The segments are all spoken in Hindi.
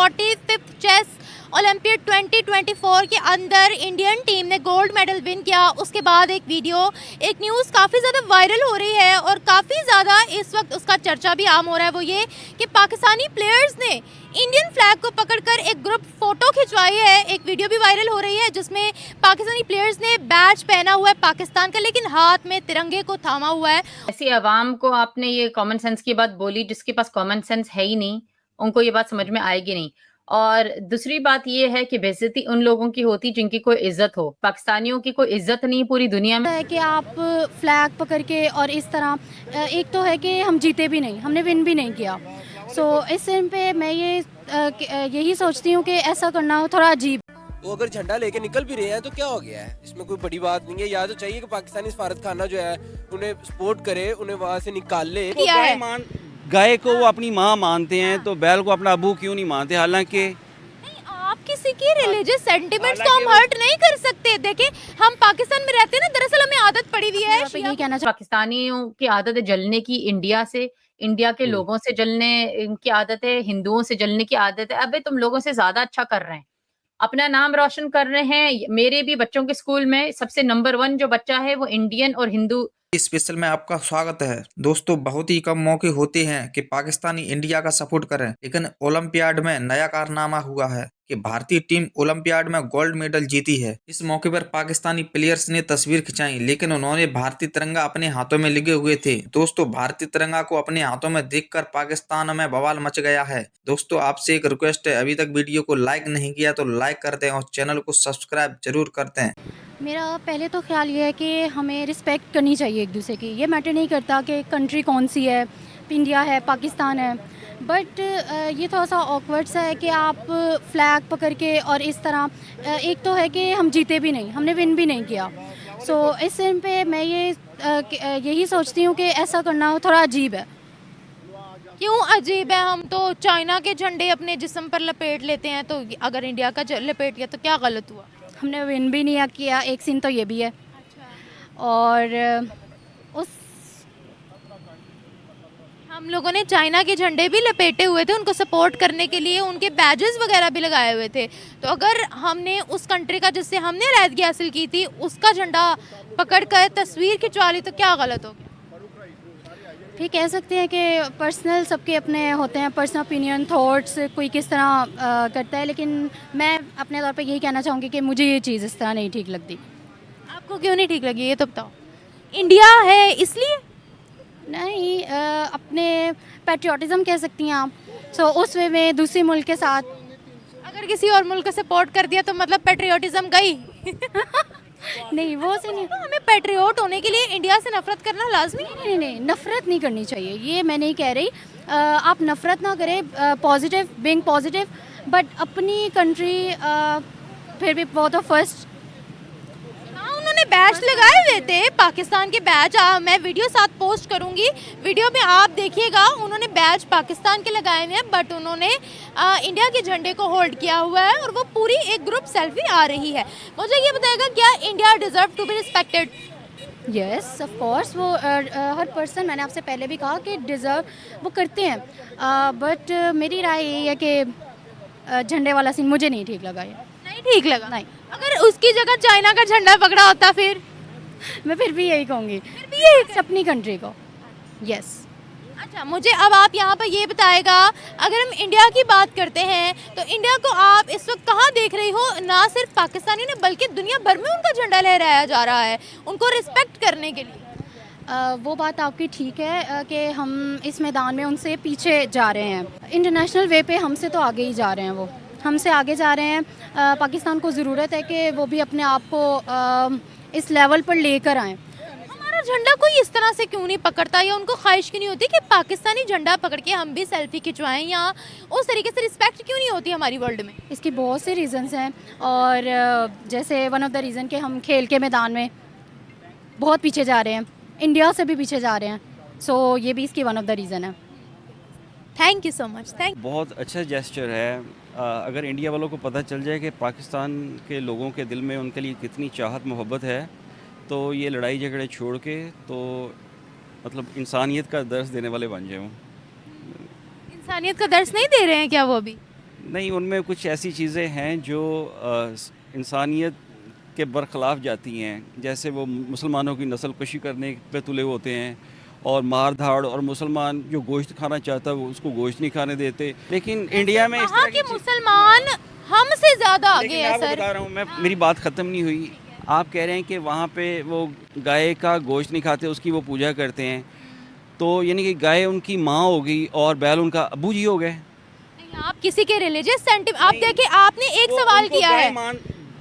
45th चेस ओलंपियाड 2024 के अंदर इंडियन टीम ने गोल्ड मेडल विन किया। उसके बाद एक वीडियो, एक न्यूज़ काफ़ी ज़्यादा वायरल हो रही है और काफ़ी ज़्यादा इस वक्त उसका चर्चा भी आम हो रहा है। वो ये कि पाकिस्तानी प्लेयर्स ने इंडियन फ्लैग को पकड़कर एक ग्रुप फोटो खिंचवाई है। एक वीडियो भी वायरल हो रही है जिसमें पाकिस्तानी प्लेयर्स ने बैच पहना हुआ है पाकिस्तान का, लेकिन हाथ में तिरंगे को थामा हुआ है। ऐसी आवाम को आपने ये कॉमन सेंस की बात बोली, जिसके पास कॉमन सेंस है ही नहीं, उनको ये बात समझ में आएगी नहीं। और दूसरी बात ये है कि बेइज्जती उन लोगों की होती जिनकी कोई इज्जत हो। पाकिस्तानियों की कोई इज्जत नहीं पूरी दुनिया में है कि आप फ्लैग पकड़ के और इस तरह, एक तो है कि हम जीते भी नहीं, हमने विन भी नहीं किया। सो इस टाइम पे मैं यही सोचती हूँ कि ऐसा करना थोड़ा अजीब। वो अगर झंडा लेके निकल भी रहे हैं तो क्या हो गया है, इसमें कोई बड़ी बात नहीं है। या तो चाहिए कि पाकिस्तानी सफारत खाना जो है उन्हें सपोर्ट करे, उन्हें वहाँ से निकाल ले। गाय को वो अपनी माँ मानते हैं तो बैल को अपना अबू क्यों नहीं मानते? हालांकि आप किसी की रिलीजियस सेंटिमेंट्स को हम हर्ट नहीं कर सकते। देखिए हम पाकिस्तान में रहते हैं ना, दरअसल हमें आदत पड़ी हुई है। ये कहना पाकिस्तानियों की आदत है जलने की, इंडिया से, इंडिया के लोगों से जलने की आदत है, हिंदुओं से जलने की आदत है। अबे तुम लोगों से ज्यादा अच्छा कर रहे हैं, अपना नाम रोशन कर रहे हैं। मेरे भी बच्चों के स्कूल में सबसे नंबर 1 जो बच्चा है वो इंडियन और हिंदू। स्पेशल में आपका स्वागत है दोस्तों। बहुत ही कम मौके होते हैं कि पाकिस्तानी इंडिया का सपोर्ट करें, लेकिन ओलंपियाड में नया कारनामा हुआ है कि भारतीय टीम ओलंपियाड में गोल्ड मेडल जीती है। इस मौके पर पाकिस्तानी प्लेयर्स ने तस्वीर खिंचाई, लेकिन उन्होंने भारतीय तिरंगा अपने हाथों में लिए हुए थे। दोस्तों, भारतीय तिरंगा को अपने हाथों में देखकर पाकिस्तान में बवाल मच गया है। दोस्तों, आपसे एक रिक्वेस्ट है, अभी तक वीडियो को लाइक नहीं किया तो लाइक कर दें और चैनल को सब्सक्राइब जरूर कर दें। मेरा पहले तो ख्याल ये है कि हमें रिस्पेक्ट करनी चाहिए एक दूसरे की। ये मैटर नहीं करता कि कंट्री कौन सी है, इंडिया है, पाकिस्तान है, बट ये थोड़ा सा ऑकवर्ड सा है कि आप फ्लैग पकड़ के और इस तरह, एक तो है कि हम जीते भी नहीं, हमने विन भी नहीं किया। सो इस टाइम पे मैं यही सोचती हूँ कि ऐसा करना थोड़ा अजीब है। क्यों अजीब है? हम तो चाइना के झंडे अपने जिस्म पर लपेट लेते हैं, तो अगर इंडिया का लपेट लिया तो क्या गलत हुआ? हमने विन भी नहीं किया, एक सीन तो ये भी है। और उस हम लोगों ने चाइना के झंडे भी लपेटे हुए थे उनको सपोर्ट करने के लिए, उनके बैजेस वगैरह भी लगाए हुए थे। तो अगर हमने उस कंट्री का जिससे हमने रैदगी हासिल की थी उसका झंडा पकड़ कर तस्वीर खिंचवा ली तो क्या गलत हो गया? ठीक कह सकते हैं कि पर्सनल सबके अपने होते हैं, पर्सनल ओपिनियन, थॉट्स, कोई किस तरह करता है, लेकिन मैं अपने तौर पे यही कहना चाहूँगी कि मुझे ये चीज़ इस तरह नहीं ठीक लगती। आपको क्यों नहीं ठीक लगी ये तो बताओ? इंडिया है इसलिए? नहीं, अपने पैट्रियोटिज़म कह सकती हैं आप। सो उस वे में दूसरे मुल्क के साथ अगर किसी और मुल्क को सपोर्ट कर दिया तो मतलब पैट्रियोटिज्म गई? नहीं, वो से नहीं। तो हमें पैट्रियोट होने के लिए इंडिया से नफरत करना लाजमी है? नहीं, नफ़रत नहीं करनी चाहिए, ये मैं नहीं कह रही। आप नफ़रत ना करें, पॉजिटिव, बीइंग पॉजिटिव, बट अपनी कंट्री फिर भी वो तो फर्स्ट। हाँ, उन्होंने बैच लगाए हुए थे पाकिस्तान के बैच। मैं वीडियो साथ पोस्ट करूंगी, वीडियो में आप देखिएगा। उन्होंने बैच पाकिस्तान के लगाए हुए हैं, बट उन्होंने इंडिया के झंडे को होल्ड किया हुआ है और वो पूरी एक ग्रुप सेल्फी आ रही है। मुझे ये बताएगा, क्या India deserve to be respected? Yes, of course. वो हर पर्सन, मैंने आपसे पहले भी कहा कि डिज़र्व वो करते हैं, बट मेरी राय यही है कि झंडे वाला सीन मुझे नहीं ठीक लगा। ये नहीं ठीक लगा? नहीं। अगर उसकी जगह चाइना का झंडा पकड़ा होता फिर? मैं फिर भी यही कहूँगी, फिर भी ये अपनी कंट्री को। यस। अच्छा, मुझे अब आप यहाँ पर ये बताएगा, अगर हम इंडिया की बात करते हैं तो इंडिया को आप इस वक्त कहाँ देख रही हो? ना सिर्फ पाकिस्तानी ने बल्कि दुनिया भर में उनका झंडा लहराया जा रहा है उनको रिस्पेक्ट करने के लिए। वो बात आपकी ठीक है कि हम इस मैदान में उनसे पीछे जा रहे हैं। इंटरनेशनल वे पे हमसे तो आगे ही जा रहे हैं, वो हमसे आगे जा रहे हैं। पाकिस्तान को ज़रूरत है कि वो भी अपने आप को इस लेवल पर लेकर आएँ। हमारा झंडा कोई इस तरह से क्यों नहीं पकड़ता, या उनको ख्वाहिश क्यों नहीं होती कि पाकिस्तानी झंडा पकड़ के हम भी सेल्फी खिंचवाएं, या उस तरीके से रिस्पेक्ट क्यों नहीं होती हमारी वर्ल्ड में? इसके बहुत से रीज़न्स हैं, और जैसे वन ऑफ द रीज़न कि हम खेल के मैदान में बहुत पीछे जा रहे हैं, इंडिया से भी पीछे जा रहे हैं। सो ये भी इसकी वन ऑफ द रीज़न है। Thank you so much. Thank बहुत अच्छा जेस्चर है। अगर इंडिया वालों को पता चल जाए कि पाकिस्तान के लोगों के दिल में उनके लिए कितनी चाहत मोहब्बत है, तो ये लड़ाई झगड़े छोड़ के तो मतलब इंसानियत का दर्स देने वाले बन जाए। इंसानियत का दर्स नहीं दे रहे हैं क्या वो अभी? नहीं, उनमें कुछ ऐसी चीज़ें हैं जो इंसानियत के बरखिलाफ़ जाती हैं। जैसे वो मुसलमानों की नस्ल कशी करने पे तुले होते हैं और मार धाड़, और मुसलमान जो गोश्त खाना चाहता है वो उसको गोश्त नहीं खाने देते। लेकिन इंडिया में इस वहाँ तरह के की मुसलमान हमसे ज्यादा आगे लेकिन है मैं आपको सर। बता रहा हूँ, मैं मेरी बात ख़त्म नहीं हुई। आप कह रहे हैं कि वहाँ पे वो गाय का गोश्त नहीं खाते, उसकी वो पूजा करते हैं, तो यानी कि गाय उनकी माँ होगी और बैल उनका अब्बू जी हो गए। नहीं, आप किसी के रिलीजियस सेंटिमेंट, आप देखिए आपने एक वो सवाल उनको किया है।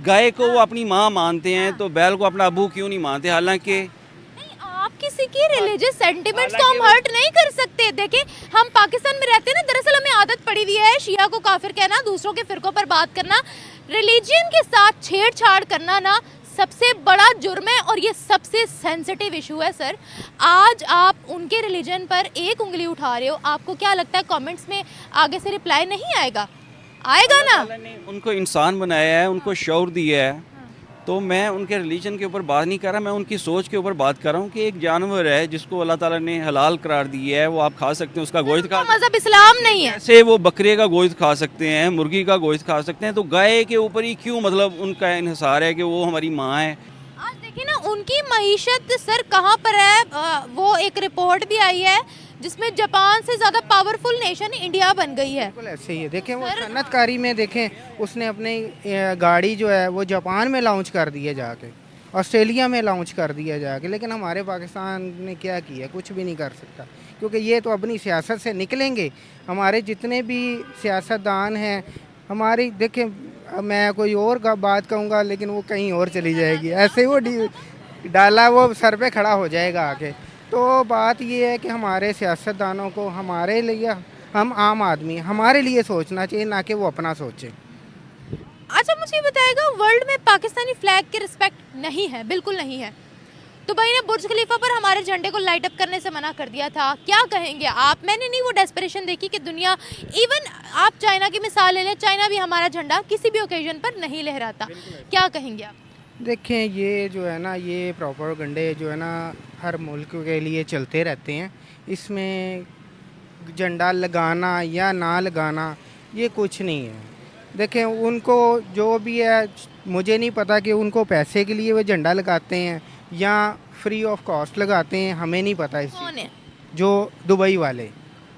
गाय को वो अपनी माँ मानते हैं, तो बैल को अपना अब्बू क्यों नहीं मानते? हालांकि नहीं, आप किसी की रिलीजियस सेंटिमेंट्स को हम हालांकि हर्ट नहीं कर सकते। देखिए हम पाकिस्तान में रहते हैं ना, दरअसल हमें आदत पड़ी हुई है शिया को काफिर कहना, दूसरों के फिरकों पर बात करना, रिलीजन के साथ छेड़छाड़ करना ना सबसे बड़ा जुर्म है और ये सबसे सेंसिटिव इशू है सर। आज आप उनके रिलीजन पर एक उंगली उठा रहे हो, आपको क्या लगता है कमेंट्स में आगे से रिप्लाई नहीं आएगा? आएगा ना। अल्लाह ने उनको इंसान बनाया है, उनको शौर दिया है, तो मैं उनके रिलीजन के ऊपर बात नहीं कर रहा, मैं उनकी सोच के ऊपर बात कर रहा हूँ कि एक जानवर है जिसको अल्लाह ताला ने हलाल करार दिया है, वो आप खा सकते हैं, उसका गोश्त खा सकते हैं। मजहब इस्लाम नहीं है। ऐसे वो बकरे का गोश्त खा सकते हैं, मुर्गी का गोश्त खा सकते हैं, तो गाय के ऊपर ही क्यों मतलब उनका इन्हिसार है कि वो हमारी माँ है? आज देखिए ना उनकी मईशत सर कहाँ पर है। वो एक रिपोर्ट भी आई है जिसमें जापान से ज़्यादा पावरफुल नेशन इंडिया बन गई है। बिल्कुल ऐसे ही है। देखें वो सनतकारी में देखें उसने अपनी गाड़ी जो है वो जापान में लॉन्च कर दी है जाके, ऑस्ट्रेलिया में लॉन्च कर दिया जाके, लेकिन हमारे पाकिस्तान ने क्या किया? कुछ भी नहीं कर सकता, क्योंकि ये तो अपनी सियासत से निकलेंगे। हमारे जितने भी सियासतदान हैं हमारी, देखें मैं कोई और का बात कहूँगा लेकिन वो कहीं और चली जाएगी, ऐसे ही वो डाला वो सर पे खड़ा हो जाएगा आके। तो बात ये है कि हमारे सियासतदानों को हमारे लिए, हम आम आदमी, हमारे लिए सोचना चाहिए, ना कि वो अपना सोचें। अच्छा मुझे बताएगा, वर्ल्ड में पाकिस्तानी फ्लैग की रिस्पेक्ट नहीं है, बिल्कुल नहीं है। दुबई ने बुर्ज खलीफा पर हमारे झंडे को लाइट अप करने से मना कर दिया था, क्या कहेंगे आप? मैंने नहीं वो डेस्परेशन देखी कि दुनिया, इवन आप चाइना की मिसाल ले लें, चाइना भी हमारा झंडा किसी भी ओकेजन पर नहीं लहराता, क्या कहेंगे आप? देखें ये जो है ना, ये प्रोपेगेंडे जो है ना हर मुल्क के लिए चलते रहते हैं। इसमें झंडा लगाना या ना लगाना ये कुछ नहीं है। देखें उनको जो भी है, मुझे नहीं पता कि उनको पैसे के लिए वो झंडा लगाते हैं या फ्री ऑफ कॉस्ट लगाते हैं, हमें नहीं पता इस कौन है? जो दुबई वाले,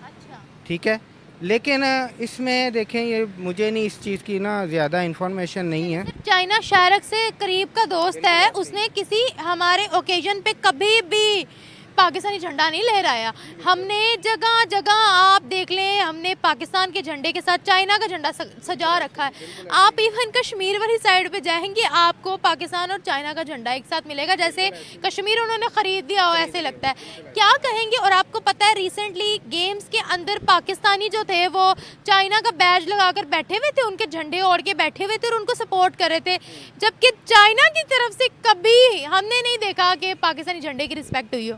अच्छा ठीक है। लेकिन इसमें देखें ये मुझे नहीं इस चीज़ की ना ज़्यादा इन्फॉर्मेशन नहीं है। चाइना शायरक से करीब का दोस्त है, उसने किसी हमारे ओकेजन पे कभी भी पाकिस्तानी झंडा नहीं लहराया। हमने जगह जगह आप देख लें, हमने पाकिस्तान के झंडे के साथ चाइना का झंडा सजा रखा है। आप इवन कश्मीर वाली साइड पे जाएंगे, आपको पाकिस्तान और चाइना का झंडा एक साथ मिलेगा, जैसे कश्मीर उन्होंने ख़रीद लिया हो ऐसे लगता है। क्या कहेंगे? और आपको पता है रिसेंटली गेम्स के अंदर पाकिस्तानी जो थे वो चाइना का बैज लगाकर बैठे हुए थे, उनके झंडे ओढ़ के बैठे हुए थे और उनको सपोर्ट कर रहे थे, जबकि चाइना की तरफ से कभी हमने नहीं देखा कि पाकिस्तानी झंडे की रिस्पेक्ट हुई हो।